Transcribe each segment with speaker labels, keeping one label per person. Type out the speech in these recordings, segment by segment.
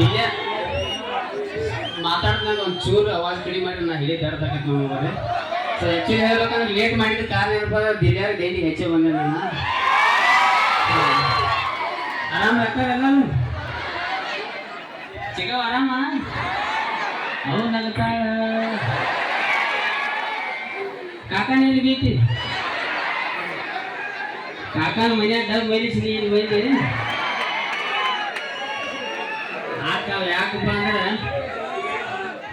Speaker 1: ಇಲ್ಲೇ ಮಾತಾಡ್ದಾಗ ಒಂದು ಚೂರು ಅವಾಜ್ ಕಡಿಮೆ ಮಾಡಿ ನಾ ಹೇಳಿ ತರತಕ್ಕಂಥ ನೋಡ್ರಿ. ಸೊ ಆ್ಯಕ್ಚುಲಿ ಹೇಳ್ಬೇಕಂದ್ರೆ ಲೇಟ್ ಮಾಡಿದ ಕಾರಣ ಏನಪ್ಪ ದಿಲ್ಯಾರ ಡೈಲಿ ಹೆಚ್ಚೆ ಬಂದೆ ನಾನು. ಆರಾಮ ಇರ್ತಾರಲ್ಲ ಚಿಗವ್ ಆರಾಮ ಅವು ನಗತಾಳ ಕಾಕನ ಎಲ್ಲಿ ಬೀತಿ ಕಾಕನ ಮನ್ಯಾಗ ಡಬ್ ಬೈಲಿಸಿ ನೀನು ಬೈದಿ ಆಕಾವ ಯಾಕಪ್ಪ ಅಂದ್ರೆ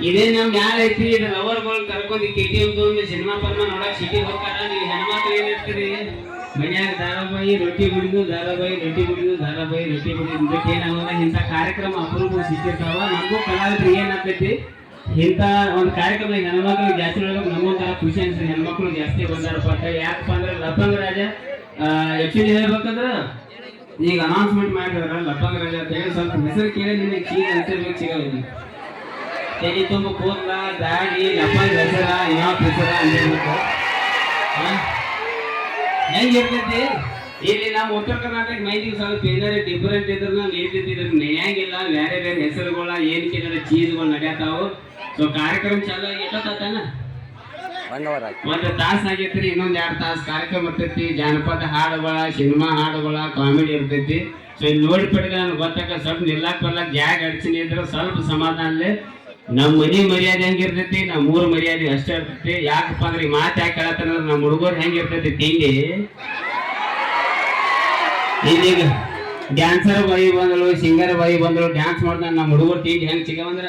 Speaker 1: ಇದೇ ನಮ್ ಯಾರು ಐತಿ ಇದು ಲವರ್ಗಳು ಕರ್ಕೊಂಡು KTM ತಗೊಂಡು ಸಿನಿಮಾ ಪರ್ಮ ನೋಡಕ್ ಸಿಟಿ ಹೋಗ್ತಾರ. ನೀವು ಹೆಣ್ಮಕ್ಳು ಏನಿರ್ತೀರಿ ಮನ್ಯಾಗ ಧಾರಾವಾಹಿ ರೊಟ್ಟಿ ಬಿಡಿದು ಧಾರಾವಾಹಿ ರೊಟ್ಟಿ ಬಿಡಿದು ಧಾರಾವಾಹಿ ರೊಟ್ಟಿ ಬಿಡಿದು ಇದಕ್ಕೆ ಏನಾಗೋದ ಇಂಥ ಕಾರ್ಯಕ್ರಮ ಅಪರೂಪ ಸಿಕ್ಕಿರ್ತಾವ. ನಮಗೂ ಕಲಾವಿದ್ರು ಏನಾಗ್ತೈತಿ ಇಂಥ ಒಂದು ಕಾರ್ಯಕ್ರಮ ಹೆಣ್ಮಕ್ಳು ಜಾಸ್ತಿ ನೋಡ್ಬೇಕು ನಮಗೊಂಥರ ಖುಷಿ ಅನ್ಸುತ್ತೆ. ಹೆಣ್ಮಕ್ಳು ಜಾಸ್ತಿ ಬಂದಾರಪ್ಪ ಅಂತ. ಯಾಕಪ್ಪ ಅಂದ್ರೆ ಲಪ್ಪಂಗ ರಾಜ ಆ್ಯಕ್ಚುಲಿ ಹೇಳ್ಬೇಕಂದ್ರೆ ಈಗ ಅನೌನ್ಸ್ಮೆಂಟ್ ಮಾಡಿದಾರ ಲಪ್ಪಂಗ ರಾಜ ಅಂತ ಹೇಳಿ ಸ್ವಲ್ಪ ಹೆಸರು ಕೇಳಿ ನಿಮಗೆ ಚೀಗ ಅನ್ಸಿರ್ಬೇಕು ಸಿಗೋದು. ತಲೆ ತುಂಬ ಕೂದಲ ದಾಡಿ ಲಪ್ಪಂಗ ಹೆಸರ ಯಾವ ಹೆಸರ ಅಂದಿರ್ಬೇಕು. ಹೆಂಗಿರ್ತೈತಿ ಇಲ್ಲಿ ನಮ್ಮ ಉತ್ತರ ಕರ್ನಾಟಕ ಮೈದಿಗೆ ಸ್ವಲ್ಪ ಏನಾರ ಡಿಫರೆಂಟ್ ಇದ್ರೆ ನಾವು ಹೇಳ್ತಿದ್ರು ನೆನೆಯಂಗಿಲ್ಲ. ಬೇರೆ ಬೇರೆ ಹೆಸರುಗಳ ಏನಕ್ಕೆ ಚೀಸ್ಗಳು ನಡೆಯತಾವು. ಸೊ ಕಾರ್ಯಕ್ರಮ ಚಾಲು ಎಷ್ಟೊತ್ತಾನ ಒಂದು ತಾಸು ಆಗೈತ್ರಿ. ಇನ್ನೊಂದು 2 ತಾಸು ಕಾರ್ಯಕ್ರಮ ಇರ್ತೈತಿ. ಜಾನಪದ ಹಾಡುಗಳ ಸಿನಿಮಾ ಹಾಡುಗಳ ಕಾಮಿಡಿ ಇರ್ತೈತಿ. ಸೊ ಇಲ್ಲಿ ನೋಡಿ ಪಡೆದ ನನ್ಗೆ ಗೊತ್ತಾಗ ಸ್ವಲ್ಪ ನಿಲ್ಲಾಕ್ ಬರ್ಲಾಕ ಜಾಗ ಅಡಚಣೆ ಇದ್ರೆ ಸ್ವಲ್ಪ ಸಮಾಧಾನಲ್ಲೇ ನಮ್ಮ ಮನೆ ಮರ್ಯಾದೆ ಹೆಂಗಿರ್ತೈತಿ ನಮ್ಮ ಊರ ಮರ್ಯಾದೆ ಅಷ್ಟೇ ಇರ್ತೈತಿ. ಯಾಕಪ್ಪ ಅಂದ್ರೆ ಈ ಮಾತು ಯಾಕೆ ಹೇಳತ್ತಂದ್ರೆ ನಮ್ಮ ಹುಡುಗರು ಹೆಂಗಿರ್ತೈತಿ ತಿಂಡಿ ಈಗ ಡ್ಯಾನ್ಸರ್ ಬಾಯಿ ಬಂದಳು ಸಿಂಗರ್ ಬಾಯಿ ಬಂದಳು ಡ್ಯಾನ್ಸ್ ಮಾಡ್ದ ನಮ್ಮ ಹುಡುಗರು ತಿಂಡಿ ಹೆಂಗ್ ಸಿಗವಂದ್ರ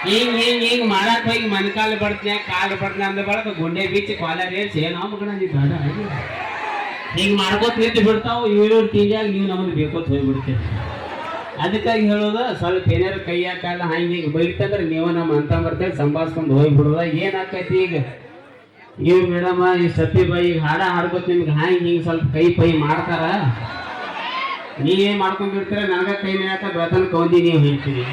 Speaker 1: ಹಿಂಗ್ ಮಾಡಕ್ ಹೋಗಿ ಮನ್ಕಾಲು ಬಡ್ತನೆ ಕಾಲು ಬಡ್ತನೆ ಅಂದ ಬಳಕ ಗುಂಡೆ ಬೀಚ್ ಕಾಲರ್ ಏರ್ಸಿ ಏನೋ ಮಗಣ ಹಿಂಗ್ ಮಾಡ್ಕೋತ ನಿಂತು ಬಿಡ್ತಾವ. ಇವ್ರ ತಿಂಡಿಯಾಗ ನೀವು ನಮ್ಮನ್ನು ಬೇಕೋತ್ ಹೋಗ್ಬಿಡ್ತೇವೆ. ಅದಕ್ಕಾಗಿ ಹೇಳೋದು ಸ್ವಲ್ಪ ಏನಾರು ಕೈಯ ಕಾಲ ಹಂಗೆ ಹಿಂಗೆ ಬೈತಂದ್ರೆ ನೀವು ನಮ್ಮ ಅಂತ ಬರ್ತೇವೆ ಸಂಭಾಳ್ಸ್ಕೊಂಡು ಹೋಗ್ಬಿಡೋದ. ಏನಾಕೈತಿ ಈಗ ಇವ್ರು ಮೇಡಮ್ ಈ ಸಪ್ಪಿ ಬಾಯಿ ಈಗ ಹಾಡ ಹಾಡ್ಕೋತ ನಿಮ್ಗೆ ಹಿಂಗೆ ಸ್ವಲ್ಪ ಕೈ ಪೈ ಮಾಡ್ತಾರ. ನೀವೇನ್ ಮಾಡ್ಕೊಂಡ್ಬಿಡ್ತೀರ ನನಗ ಕೈ ಮೇಳಕ ಬೆಳತನ ಕೌಂದಿ ನೀವು ಹೇಳ್ತೀರಿ.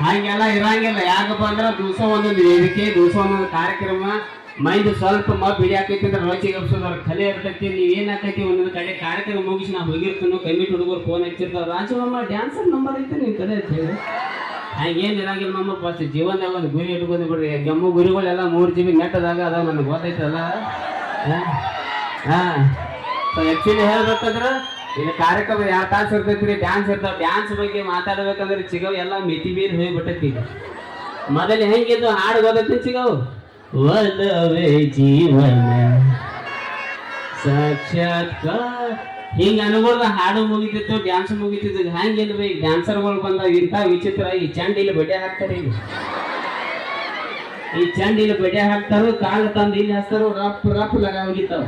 Speaker 1: ಹಂಗೆಲ್ಲ ಇರಂಗಿಲ್ಲ. ಯಾಕಪ್ಪ ಅಂದ್ರೆ ದಿವಸ ಒಂದೊಂದು ವೇದಿಕೆ ದಿವಸ ಒಂದೊಂದು ಕಾರ್ಯಕ್ರಮ ಮೈಂಡ್ ಸ್ವಲ್ಪ ಬಿಡಿಯಾಕೈತಿ ಅಂದ್ರೆ ರೋಚಿಗೆ ಹಬ್ಸೋದ್ರ ಕಲೆ ಇರ್ತೈತಿ. ನೀವು ಏನಾಕೈತಿ ಒಂದೊಂದು ಕಡೆ ಕಾರ್ಯಕ್ರಮ ಮುಗಿಸಿ ನಾವು ಹೋಗಿರ್ತೀನೋ ಕಮಿಟಿ ಹುಡುಗರು ಫೋನ್ ಹಚ್ಚಿರ್ತಾವ ರಾಜಮ್ಮ ಡ್ಯಾನ್ಸರ್ ನಂಬರ್ ಐತೆ ನೀವು ಕಲೆ ಅಂತ ಹೇಳಿ ಹಂಗೇನು ಇರಂಗಿಲ್ಲ. ನಮ್ಮ ಫಸ್ಟ್ ಜೀವನದಾಗ ಒಂದು ಗುರಿ ಇಟ್ಕೊಂಡು ಬಿಡ್ರಿ. ಜಮ್ಮು ಗುರಿಗಳೆಲ್ಲ 3 GB ನೆಟ್ಟದಾಗ ಅದಾವ ನನಗೆ ಗೊತ್ತೈತಲ್ಲ. ಸೊ ಆ್ಯಕ್ಚುಲಿ ಹೇಳ್ಬೇಕಂದ್ರೆ ಇದು ಕಾರ್ಯಕ್ರಮ 2 ತಾಸು ಇರ್ತೈತಿ. ಡ್ಯಾನ್ಸ್ ಇರ್ತಾವ. ಡ್ಯಾನ್ಸ್ ಬಗ್ಗೆ ಮಾತಾಡ್ಬೇಕಂದ್ರೆ ಚಿಗವ್ ಎಲ್ಲ ಮಿತಿ ಮೀರಿ ಹೋಗ್ಬಿಟ್ಟೈತಿ. ಮೊದಲು ಹೆಂಗಿದ್ದು ಹಾಡು ಗೊತ್ತೈತಿ ಚಿಗವ್ ಒಲವೇ ಜೀವನ ಸಾಕ್ಷಾತ್ಕಾರ ಹಿಂಗ ಅನುಗುಣದ ಹಾಡು ಮುಗಿತಿತ್ತು ಡ್ಯಾನ್ಸ್ ಮುಗಿತಿತ್ತು. ಹಂಗಿಲ್ರಿ ಈಗ ಡ್ಯಾನ್ಸರ್ಗಳು ಬಂದಾಗ ಇಂಥ ವಿಚಿತ್ರ ಈ ಚಂಡಿಲಿ ಬಡ್ಡೆ ಹಾಕ್ತಾರೆ. ಈಗ ಈ ಚಂಡಿಲಿ ಬಡ್ಡೆ ಹಾಕ್ತಾರು ಕಾಲು ತಂದು ಇಲ್ಲಿ ಹಚ್ತಾರು ರಫ್ ಲಗ ಹೋಗಿತ್ತಾವ.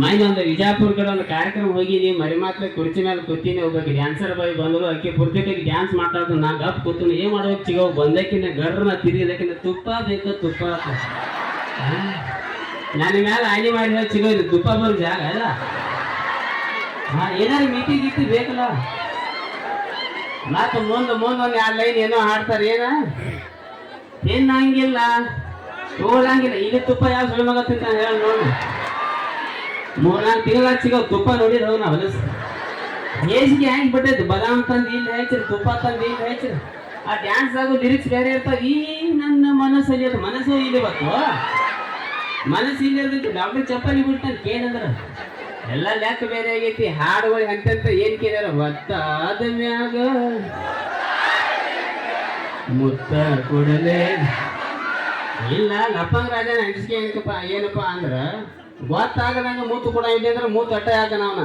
Speaker 1: ಮೈನ್ ಒಂದು ವಿಜಾಪುರ ಕಡೆ ಒಂದು ಕಾರ್ಯಕ್ರಮ ಹೋಗಿನಿ ಮರಿಮಾತ್ಲೆ ಕುರ್ಚಿ ಮೇಲೆ ಕೂತೀನಿ. ಹೋಗ್ಬೇಕು ಡ್ಯಾನ್ಸರ್ ಬಾಯಿ ಬಂದ್ರು ಅಕ್ಕಿ ಪೂರ್ತಿಕಾಗಿ ಡ್ಯಾನ್ಸ್ ಮಾಡ್ತಾರ್ದು ನಾ ಗಪ್ ಕೂತು ಏನ್ ಮಾಡ್ಬೇಕು ಚಿಗವ್ ಬಂದಕ್ಕಿಂತ ಗರ್ರನ ತಿರುಗಿದಕ್ಕಿಂತ ತುಪ್ಪ ಬೇಕು ತುಪ್ಪ ನನ್ನ ಮೇಲೆ ಆಯ್ನೆ ಮಾಡಿ ಚಿಗೋ ಇದು ತುಪ್ಪ ಬರೋ ಜಾಗ ಅಲ್ಲ. ಏನಾರು ಮಿತಿ ಗಿತಿ ಬೇಕಲ್ಲ. ಮತ್ತೆ ಮುಂದೆ ಒಂದು 2 ಲೈನ್ ಏನೋ ಹಾಡ್ತಾರೆ. ಏನ್ ಹಂಗಿಲ್ಲ ತಗೊಳಂಗಿಲ್ಲ. ಈಗ ತುಪ್ಪ ಯಾವ ಸುಳಿ ಮಗ ತಿಂತ ಹೇಳಿ ನೋಡಿ 3-4 ತಿಂಗಳ ಸಿಗೋ ತುಪ್ಪ ನೋಡಿರ ನಾವು ಹೊಲಸು ಏಸಿಗೆ ಹೆಂಗೆ ಬಿಟ್ಟೈತೆ. ಬದಾಮ್ ತಂದು ಇಲ್ಲಿ ಹೆಚ್ಚಿರಿ ತುಪ್ಪ ತಂದು ಇಲ್ಲಿ ಹೆಚ್ಚಿರಿ. ಆ ಡ್ಯಾನ್ಸ್ ಆಗೋ ಲಿರಿಕ್ಸ್ ಬೇರೆ ಇರ್ತಾವ. ಈ ನನ್ನ ಮನಸ್ಸಲ್ಲಿ ಅದು ಮನಸ್ಸು ಇಲ್ಲಿ ಬತ್ತು ಮನಸ್ಸು ಇಲ್ಲಿ ಇರ್ತೈತಿ. ಡಾಕ್ಟರ್ ಚಪ್ಪಲಿ ಬಿಡ್ತಾನೆ ಕೇಳಿದ್ರೆ ಎಲ್ಲ ಲೆಕ್ಕ ಬೇರೆ ಆಗೈತಿ. ಹಾಡುಗಳು ಎಂತೆಂತ ಏನ್ ಕೇಳ್ಯಾರ ಒತ್ತಾದ ಮ್ಯಾಗ ಮುತ್ತ ಕೊಡಲೇ ಇಲ್ಲ. ಲಪ್ಪಂಗ ರಾಜನ ಅಂಟಿಸ್ಕೆ ಏನಪ್ಪ ಅಂದ್ರ ಗೊತ್ತಾಗದಂಗ ಮೂತು ಕೂಡ ಇದೆ ಅಂದ್ರೆ ಮೂತು ಅಟ್ಟ ಯಾಕ ನಾವನ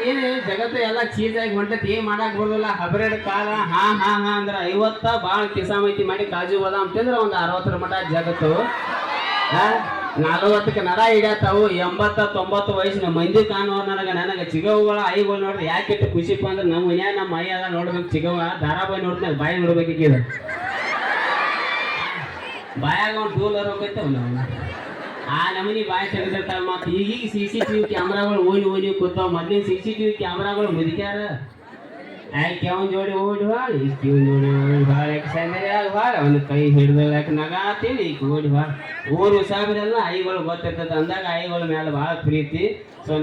Speaker 1: ಏನೇ ಜಗತ್ತು ಎಲ್ಲ ಚೀಸಾಗಿ ಹೊಂಟೈತಿ. ಏನ್ ಮಾಡಕ್ ಬರೋದಿಲ್ಲ. ಹಬ್ರೇಡ್ ಕಾಲ ಹಾ ಅಂದ್ರ 50 ಭಾಳ ಕಿಸಾಮೈತಿ ಮಾಡಿ ಕಾಜು ಬಾದಾಮ್ ತಿಂದ್ರೆ ಒಂದು 60 ಮಟ ಜಗತ್ತು. 40ಕ್ಕೆ ನರ ಹಿಡಿಯತಾವು. 80-90 ವಯಸ್ಸಿನ ಮಂದಿ ಕಾಣುವ ನನಗೆ ಚಿಗವುಗಳ ಐಗಳು ನೋಡ್ರಿ ಯಾಕೆ ಖುಷಿಪ್ಪ ಅಂದ್ರೆ ನಮ್ಮ ಮನ್ಯಾಗ ನಮ್ಮ ಮೈ ಅದ ನೋಡ್ಬೇಕು. ಚಿಗವ ಧಾರಾವಾಹಿ ನೋಡ್ತೀನಿ ಬಾಯಿ ನೋಡ್ಬೇಕೀಗ ಬಾಯಾಗ ಒಂದು ಟೂಲರ್ ಹೋಗೈತವ ನಾವು ಆ ನಮನಿ ಬಾಯಿ ತೆಗೆದಿರ್ತಾವ. ಮತ್ತು ಈಗೀಗ CCTV ಕ್ಯಾಮ್ರಾಗಳು ಓನಿ ಕೂತಾವ. ಮೊದ್ಲಿನ CCTV ಕ್ಯಾಮ್ರಾಗಳು ಮುದಿಕ್ಯಾರ ಆಕೆ ಅವನ ಜೋಡಿ ಓಡಿ ಬಾಳ ಈಕಿ ಇವನ್ ಜೋಡಿ ಓಡಿ ಬಾಳ ಯಾಕೆ ಸಂದರ್ಯಾಗ ಬಾಳ ಅವನ ಕೈ ಹಿಡಿದ ಯಾಕೆ ನಗಾತೇಳಿ ಈಕಿ ಓಡಿ ಬಾಳ ಊರು ಸಾವಿರೆಲ್ಲ ಐಗಳು ಗೊತ್ತಿರ್ತದೆ ಅಂದಾಗ ಐಗಳ ಮೇಲೆ ಭಾಳ ಪ್ರೀತಿ. ಸೊ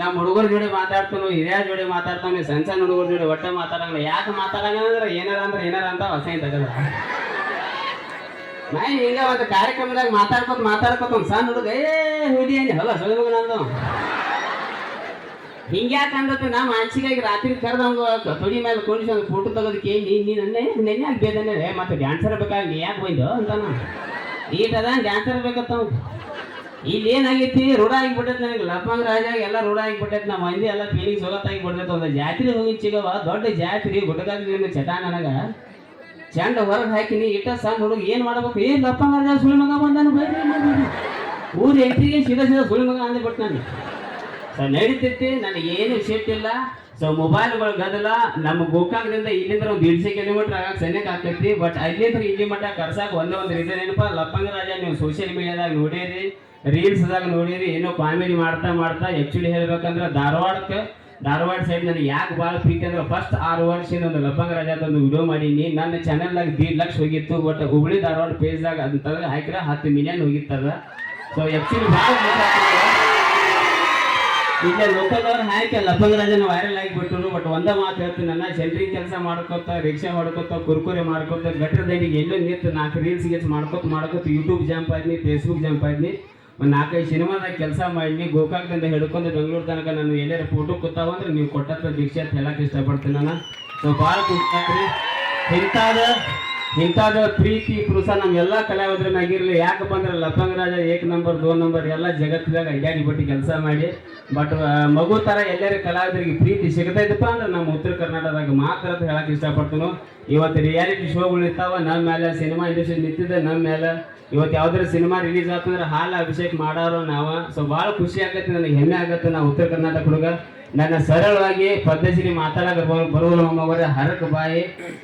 Speaker 1: ನಮ್ಮ ಹುಡುಗರ ಜೋಡಿ ಮಾತಾಡ್ತಾನು, ಹಿರಿಯರ ಜೋಡಿ ಮಾತಾಡ್ತಾನೆ, ಸಣ್ಣ ಸಣ್ಣ ಹುಡುಗರ ಜೋಡಿ ಒಟ್ಟೆ ಮಾತಾಡಂಗಿಲ್ಲ. ಯಾಕೆ ಮಾತಾಡಂಗಿಲ್ಲ ಅಂದ್ರೆ ಏನಾರ ಅಂತ ಹೊಸ ತಗದ ನಾ ಹಿಂಗ ಒಂದು ಕಾರ್ಯಕ್ರಮದಾಗ ಮಾತಾಡ್ಕೊತ ಒಂದು ಸಣ್ಣ ಹುಡುಗ ಹುಡಿಯೇನಿ ಅಲ್ಲ ಸೊಳ್ಳೆ ಮಗ ನಂದು ಹಿಂಗ್ಯಾಕೆ ಅಂದತ್ತೆ. ನಾ ಮಾನಸಿಗಾಗಿ ರಾತ್ರಿ ಕರೆದಂಗ ತೊಡಿ ಮೇಲೆ ಕೊಂಡಿಸಿ ಒಂದು ಫೋಟೋ ತೆಗೋದಕ್ಕೆ ನೀ ನೆನ್ನೆ ಯಾಕೆ ಬೇದನೆ ಮತ್ತೆ ಡ್ಯಾನ್ಸರ್ ಬೇಕಾಗಿ ನೀ ಯಾಕೆ ಬಂದು ಅಂತಾನ. ಈಟದ ಡ್ಯಾನ್ಸರ್ ಬೇಕತ್ತ ಇಲ್ಲಿ ಏನಾಗೈತಿ, ರೂಢ ಆಗಿಬಿಟ್ಟೈತೆ ನನಗೆ. ಲಪ್ಪಂಗ ರಾಜಾಗ ಎಲ್ಲ ರೂಢ ಆಗಿಬಿಟ್ಟೈತೆ. ನಮ್ಮ ಮಂದಿ ಎಲ್ಲ ಫೀಲಿಂಗ್ಸ್ ಹೋಗತ್ತಾಗಿ ಬಿಡ್ತೈತೆ. ಒಂದು ಜಾತ್ರೆ ಹೋಗಿ ಚಿಗವ ದೊಡ್ಡ ಜಾತ್ರೆ ಗುಡ್ಡಗಾದ ಚಟ ನನಗೆ ಚಂಡ ಹೊರಗೆ ಹಾಕಿನಿ. ಇಟ್ಟ ಸಣ್ಣ ಹುಡುಗ ಏನು ಮಾಡ್ಬೇಕು, ಲಪ್ಪಂಗ ರಾಜ ಸುಳಿ ಮಗ ಬಂದಾನು ಬೈರಿ ಊರು ಎಂಟಿಗೆ ಸೀದಾ ಸುಳಿ ಮಗ ಅಂದ್ಬಿಟ್ಟು ನಾನು. ಸೊ ನಡೀತೈತಿ, ನನಗೇನು ಶೇಟ್ ಇಲ್ಲ. ಸೊ ಮೊಬೈಲ್ಗಳು ಗದಲ ನಮ್ಮ ಗೋಕಾಕದಿಂದ ಇಲ್ಲಿಂದ ಒಂದು 150 ಕಿಲೋಮೀಟರ್ ಆಗಕ್ಕೆ ಸನಿಯಕ್ಕೆ ಆಗ್ತೈತಿ. ಬಟ್ ಅಲ್ಲಿಂದ ಇಲ್ಲಿ ಮಟ್ಟ ಕರ್ಸಾಕ ಒಂದೇ ಒಂದು ರೀಸನ್ ಏನಪ್ಪ, ಲಪ್ಪಂಗ ರಾಜ ನೀವು ಸೋಷಿಯಲ್ ಮೀಡಿಯಾದಾಗ ನೋಡಿರಿ, ರೀಲ್ಸ್ದಾಗ ನೋಡಿರಿ, ಏನೋ ಕಾಮಿಡಿ ಮಾಡ್ತಾ ಆ್ಯಕ್ಚುಲಿ ಹೇಳ್ಬೇಕಂದ್ರೆ ಧಾರವಾಡ ಸೈಡ್ ನನಗೆ ಯಾಕೆ ಭಾಳ ಪ್ರೀತಿ ಅಂದ್ರೆ ಫಸ್ಟ್ 6 ವರ್ಷದಿಂದ ಒಂದು ಲಪ್ಪಂಗ ರಾಜದೊಂದು ವಿಡಿಯೋ ಮಾಡೀನಿ. ನನ್ನ ಚಾನಲ್ದಾಗ 1.5 ಲಕ್ಷ ಹೋಗಿತ್ತು. ಬಟ್ ಹುಬ್ಳಿ ಧಾರವಾಡ ಪೇಜ್ದಾಗ ಅದನ್ನ ತೆಗೆದು ಹಾಕಿದ್ರೆ 10 ಮಿಲಿಯನ್ ಹೋಗಿತ್ತದ. ಸೊ ಆ್ಯಕ್ಚುಲಿ ಭಾಳ ಇಲ್ಲೇ ಲೋಕಲ್ದವ್ರು ಹಾಕಿ ಲಪ್ಪಂಗ ರಾಜನ ವೈರಲ್ ಆಗಿಬಿಟ್ರು. ಬಟ್ ಒಂದೇ ಮಾತು ಹೇಳ್ತೀನಿ, ನನ್ನ ಸೆಂಟ್ರಿಂಗ್ ಕೆಲಸ ಮಾಡ್ಕೋತ, ರಿಕ್ಷಾ ಮಾಡ್ಕೋತ, ಕುರ್ಕುರೆ ಮಾಡ್ಕೋತ, ಗಟ್ರ ದಂಡಿಗೆ ಎಲ್ಲೋ ನಿಂತು 4 ರೀಲ್ಸ್ ಮಾಡ್ಕೋತ YouTube jump Aadmi, Facebook jump Aadmi, ಒಂದು 4-5 ಸಿನಿಮಾದಾಗ ಕೆಲಸ ಮಾಡಿ ಗೋಕಾಕದಿಂದ ಹಿಡ್ಕೊಂಡು ಬೆಂಗಳೂರು ತನಕ ನಾನು ಎಲ್ಲಾರು ಫೋಟೋ ಕೂತಾವಂದ್ರೆ ನೀವು ಕೊಟ್ಟಂತ ದೀಕ್ಷೆ ಅಂತ ಹೇಳಕ್ಕೆ ಇಷ್ಟಪಡ್ತೀನಿ ನಾನು. ಸೊ ಭಾಳ ಖುಷಿ ಇಂಥದ್ದು ಪ್ರೀತಿ ಪ್ರೋತ್ಸಾಹ ನಮ್ಮೆಲ್ಲ ಕಲಾವಿದ್ರ ಮ್ಯಾಗಿರಲಿ. ಯಾಕಪ್ಪ ಅಂದ್ರೆ ಲಪ್ಪಂಗ ರಾಜ 1 ನಂಬರ್ 2 ನಂಬರ್ ಎಲ್ಲ ಜಗತ್ತಿದಾಗ ಅಡ್ಡಾಡಿ ಬಿಟ್ಟು ಕೆಲಸ ಮಾಡಿ. ಬಟ್ ಮಗು ಥರ ಎಲ್ಲರೂ ಕಲಾವಿದರಿಗೆ ಪ್ರೀತಿ ಸಿಗ್ತೈತಪ್ಪ ಅಂದ್ರೆ ನಮ್ಮ ಉತ್ತರ ಕರ್ನಾಟಕದಾಗ ಮಾತ್ರ ಅಂತ ಹೇಳಕ್ಕೆ ಇಷ್ಟಪಡ್ತೀನಿ. ಇವತ್ತು ರಿಯಾಲಿಟಿ ಶೋಗಳು ಇರ್ತಾವ ನಮ್ಮ ಮೇಲೆ, ಸಿನಿಮಾ ಇಂಡಸ್ಟ್ರಿ ನಿಂತಿದೆ ನಮ್ಮ ಮೇಲೆ. ಇವತ್ತು ಯಾವ್ದಾರು ಸಿನಿಮಾ ರಿಲೀಸ್ ಆತಂದ್ರೆ ಹಾಲು ಅಭಿಷೇಕ್ ಮಾಡೋರು ನಾವು. ಸೊ ಭಾಳ ಖುಷಿ ಆಗತ್ತೆ, ನನಗೆ ಹೆಮ್ಮೆ ಆಗತ್ತೆ. ನಾವು ಉತ್ತರ ಕರ್ನಾಟಕ ಹುಡುಗ ನನ್ನ ಸರಳವಾಗಿ ಪದ್ಧತಿ ಮಾತಾಡೋಕೆ ಬರುವುದು ನಮ್ಮವರ ಹರಕ ಬಾಯಿ.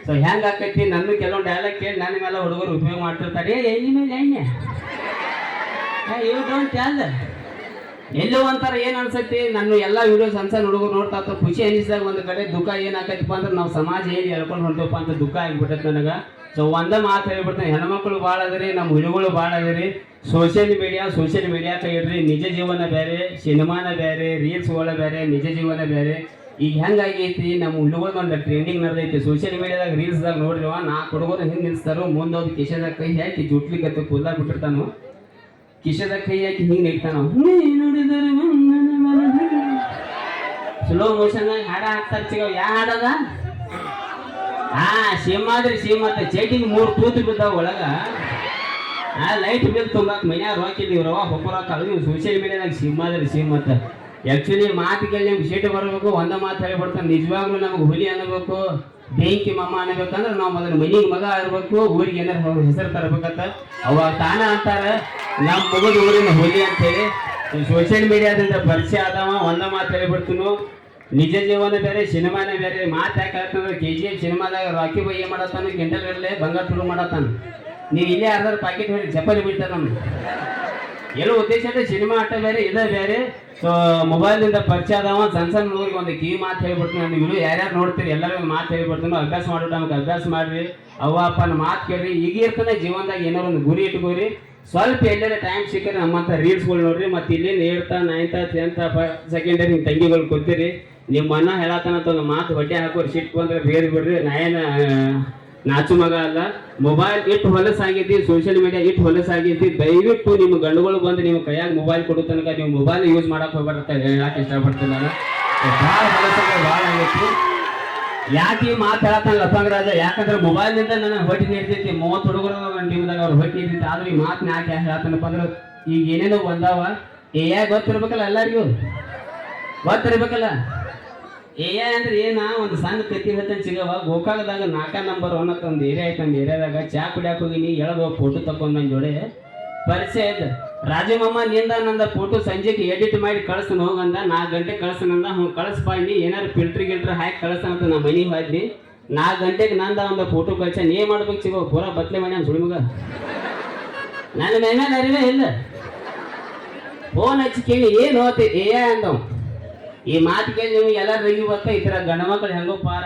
Speaker 1: ಸೊ ಹೆಂಗೆ ಆಕೈತಿ, ನನ್ನ ಕೆಲವೊಂದು ಡೈಲಾಗ್ ಕೇಳಿ ನನ್ನ ಮೇಲೆ ಹುಡುಗರು ಉಪಯೋಗ ಮಾಡ್ತಿರ್ತಾರೆ. ಎಣ್ಣೆ ಮೇಲೆ ಎಣ್ಣೆ ಎಲ್ಲೋ ಒಂಥರ ಏನು ಅನ್ಸೈತಿ. ನನ್ನ ಎಲ್ಲ ವಿಡಿಯೋ ಸಣ್ಣ ಹುಡುಗರು ನೋಡ್ತಾ ಖುಷಿ ಅನಿಸಿದಾಗ ಒಂದು ಕಡೆ ದುಃಖ ಏನಾಕೈತಿಪ್ಪ ಅಂದ್ರೆ ನಾವು ಸಮಾಜ ಹೇಳಿ ಹೇಳ್ಕೊಂಡು ಹೊಂಟಪ್ಪ ಅಂತ ದುಃಖ ಆಗಿಬಿಟ್ಟೈತೆ ನನಗೆ. ಸೊ ಒಂದೇ ಮಾತು ಹೇಳ್ಬಿಡ್ತೇನೆ, ಹೆಣ್ಮಕ್ಳು ಭಾಳ ಅದರಿ, ನಮ್ಮ ಹುಡುಗರು ಭಾಳ ಅದರಿ. ಸೋಷಿಯಲ್ ಮೀಡಿಯಾಕ್ಕೆ ಇಡ್ರಿ. ನಿಜ ಜೀವನ ಬೇರೆ, ಸಿನಿಮಾನ ಬೇರೆ, ರೀಲ್ಸ್ಗಳ ಬೇರೆ, ನಿಜ ಜೀವನ ಬೇರೆ. ಈಗ ಹೆಂಗಾಗೈತಿ, ನಮ್ಮ ಹುಡುಗರು ಒಂದು ಟ್ರೆಂಡಿಂಗ್ ನಡೆದೈತಿ ಸೋಷಿಯಲ್ ಮೀಡಿಯಾದಾಗ, ರೀಲ್ಸ್ದಾಗ ನೋಡ್ರಿ. 4 ಹುಡುಗರು ಹಿಂಗೆ ನಿಲ್ಸ್ತಾರೋ, ಮುಂದೋಗಿ ಕಿಶೆದಾಗ ಕೈ ಹಾಕಿ ಜುಟ್ಲಿಕ್ಕೆ ಕುಲ್ಲಾಗ ಬಿಟ್ಟಿರ್ತಾನು. ಕಿಶೆದಾಗ ಕೈ ಹಾಕಿ ಹಿಂಗೆ ನಿಲ್ತಾನ, ನೋಡಿದರೆ ಸ್ಲೋ ಮೋಷನ್ ಹಾಡ ಹಾಕ್ತಾರ. ಸಿಗವ್ ಯಾ ಹಾಡದ ಸೀಮಾತ ಚೇಟಿಗೆ 3 ತೂತು ಬಿದ್ದಾವ ಒಳಗ. ಲೈಟ್ ಬಿಲ್ ತುಂಬಾಕ ಮನ್ಯಾಗ ಹಾಕಿದೀವಿ ರವ ಹೊಕ್ಕರ ಕಳೆದು ಸೋಷಿಯಲ್ ಮೀಡಿಯಾದಾಗ ಸೀಮತ್ತ. ಆ್ಯಕ್ಚುಲಿ ಮಾತು ಕೇಳಿ ನಿಮ್ಗೆ ಶೀಟ್ ಬರಬೇಕು, ಒಂದೇ ಮಾತು ಹೇಳಿಬಿಡ್ತಾನೆ. ನಿಜವಾಗ್ಲೂ ನಮ್ಗೆ ಹುಲಿ ಅನ್ನಬೇಕು, ಬೆಂಕಿ ಮಮ್ಮ ಅನ್ನಬೇಕಂದ್ರೆ ನಾವು ಮೊದಲು ಮನೆಗೆ ಮಗ ಇರ್ಬೇಕು, ಊರಿಗೆ ಏನಾರು ಹೆಸರು ತರಬೇಕಂತ. ಅವಾಗ ತಾನ ಅಂತಾರೆ ನಮ್ಮ ಮಗದ ಊರಿನ ಹುಲಿ ಅಂತೇಳಿ. ಸೋಷಿಯಲ್ ಮೀಡಿಯಾದಿಂದ ಪರಿಚಯ ಆದವ, ಒಂದೇ ಮಾತು ಹೇಳಿಬಿಡ್ತೀನು. ನಿಜ ಜೀವನ ಬೇರೆ, ಸಿನಿಮಾನೇ ಬೇರೆ. ಮಾತು ಯಾಕೆ ಹೇಳ್ತಂದ್ರೆ KGF ಸಿನಿಮಾದಾಗ ರಾಕಿ ಬೈ ಏನು ಮಾಡತ್ತಾನ, ಕೆಂಡಲಲ್ಲೇ ಬಂಗಾರ ತುಳು ಮಾಡತ್ತಾನ. ನೀವು ಇಲ್ಲೇ ಯಾರ್ದಾರು ಪ್ಯಾಕೆಟ್ ಹೇಳಿ ಚಪ್ಪಲಿ ಬಿಡ್ತಾರೆ ನಮ್ಗೆ. ಎಲ್ಲೋ ಉದ್ದೇಶ ಇದೆ, ಸಿನಿಮಾ ಆಟ ಬೇರೆ, ಇದೇ ಬೇರೆ. ಸೊ ಮೊಬೈಲ್ನಿಂದ ಪರಿಚಯ ಆದವ ಸಣ್ಣ ಹುಡುಗರಿಗೆ ಒಂದು ಕಿವಿ ಮಾತು ಹೇಳ್ಬಿಡ್ತೀನಿ. ನಾನು ಇವರು ಯಾರ್ಯಾರು ನೋಡ್ತೀರಿ ಎಲ್ಲರಿಗೂ ಮಾತು ಹೇಳ್ಬಿಡ್ತೀನಿ. ಅಭ್ಯಾಸ ಮಾಡ್ಬಿಟ್ಟು ನಮ್ಗೆ ಅಭ್ಯಾಸ ಮಾಡಿರಿ, ಅವ್ವ ಅಪ್ಪನ ಮಾತು ಕೇಳ್ರಿ. ಈಗ ಇರ್ತಾನೆ ಜೀವನದಾಗ ಏನಾರು ಒಂದು ಗುರಿ ಇಟ್ಕೋರಿ. ಸ್ವಲ್ಪ ಎಲ್ಲರ ಟೈಮ್ ಸಿಕ್ಕರೆ ನಮ್ಮಂಥ ರೀಲ್ಸ್ಗಳು ನೋಡ್ರಿ. ಮತ್ತು ಇಲ್ಲಿಂದ 8th 9th 10th ಸೆಕೆಂಡರಿ ನಿಮ್ಮ ತಂಗಿಗಳು ಕೊಡ್ತೀರಿ. ನಿಮ್ಮ ಅಣ್ಣ ಹೇಳತ್ತಾನಂತ ಒಂದು ಮಾತು ಹೊಟ್ಟೆ ಹಾಕೋರಿ, ಸಿಟ್ಟು ಬಂದ್ರೆ ಬೇರೆ ಬಿಡ್ರಿ. ನಾ ಏನು ನಾಚು ಮಗ ಅಲ್ಲ. ಮೊಬೈಲ್ ಇಟ್ಟು ಹೊಲಸಾಗೈತಿ, ಸೋಷಿಯಲ್ ಮೀಡಿಯಾ ಇಟ್ಟು ಹೊಲಸಾಗೈತಿ. ದಯವಿಟ್ಟು ನಿಮ್ಮ ಗಂಡುಗಳು ಬಂದು ನಿಮ್ಮ ಕೈಯಾಗ ಮೊಬೈಲ್ ಕೊಡೋ ತನಕ ನೀವು ಮೊಬೈಲ್ ಯೂಸ್ ಮಾಡಕ್ಕೆ ಹೋಗ್ಬಾರ್ದು ಹೇಳಕ್ಕೆ ಇಷ್ಟಪಡ್ತೀನಿ ನಾನು. ಭಾಳ ಹೊಲಸಾಗ ಭಾಳ ಆಗೈತಿ. ಯಾಕೆ ಈ ಮಾತು ಹೇಳತ್ತಾನ ಲಪ್ಪಂಗ ರಾಜ, ಯಾಕಂದ್ರೆ ಮೊಬೈಲ್ನಿಂದ ನನಗೆ ಹೊಟ್ಟೆ ನೀಡ್ತೈತಿ. 30 ಹುಡುಗರು ಟೀಮ್ದಾಗ ಅವ್ರು ಹೊಟ್ಟೆ ನೀಡ್ತೈತಿ. ಆದ್ರೆ ಈ ಮಾತನ್ನ ಯಾಕೆ ಹೇಳತ್ತಾನಪ್ಪ ಅಂದ್ರೆ, ಈಗ ಏನೇನೋ ಬಂದಾವ. ಗೊತ್ತಿರ್ಬೇಕಲ್ಲ, ಎಲ್ಲರಿಗೂ ಗೊತ್ತಿರ್ಬೇಕಲ್ಲ. ಅಂದ್ರೆ ಏನ ಒಂದು ಸಣ್ಣ ಕತ್ತಿ ಹೇಳ್ತಾನೆ ಸಿಗವ. ಗೋಕಾಕದಾಗ 4 ನಂಬರ್ 1 ಅಂತ ಒಂದು ಏರಿಯಾ ಐತೆ. ಒಂದು ಏರಿಯಾದಾಗ ಚಾ ಕುಡಿಯಾಕ ಹೋಗಿನಿ. ಎಳದ ಫೋಟೋ ತಗೊಂಡು ನನ್ನ ಜೋಡೆ ಪರಿಚಯ ಐತೆ. ರಾಜಮಮ್ಮ ನಿಂದ ನಂದ ಫೋಟೋ ಸಂಜೆಗೆ ಎಡಿಟ್ ಮಾಡಿ ಕಳಿಸ್ತಾನೆ ಹೋಗಂದ. 4 ಗಂಟೆ ಕಳಿಸ್ತಾನಂದ. ಅವ್ನು ಕಳಿಸ್ಬಾಯಿ ಏನಾರು ಫಿಲ್ಟ್ರ್ ಹಾಕಿ ಕಳಿಸ್ತಾನಂತ ನಾ ಮನೆಗೆ ಹೋದ್ನಿ. 4 ಗಂಟೆಗೆ ನಂದ ಒಂದು ಫೋಟೋ ಕಳ್ಸಾನ. ಏನ್ ಮಾಡ್ಬೇಕು ಸಿಗೋ, ಪೂರಾ ಬತ್ಲೆ ಮನೆ ಸುಳಿ ಮಗ. ನನ್ನ ಮೇಲೆ ಅರಿವೇ ಇಲ್ಲ. ಫೋನ್ ಹಚ್ಚಿ ಕೇಳಿ ಏನು ಹೋತೆ ಅಂದವ್. ಈ ಮಾತು ಕೇಳಿ ನೀವು ಎಲ್ಲರೂ ರಗಿ ಬರ್ತಾ ಈ ಥರ ಗಂಡ ಮಕ್ಕಳು ಹೆಂಗೋ ಪಾರ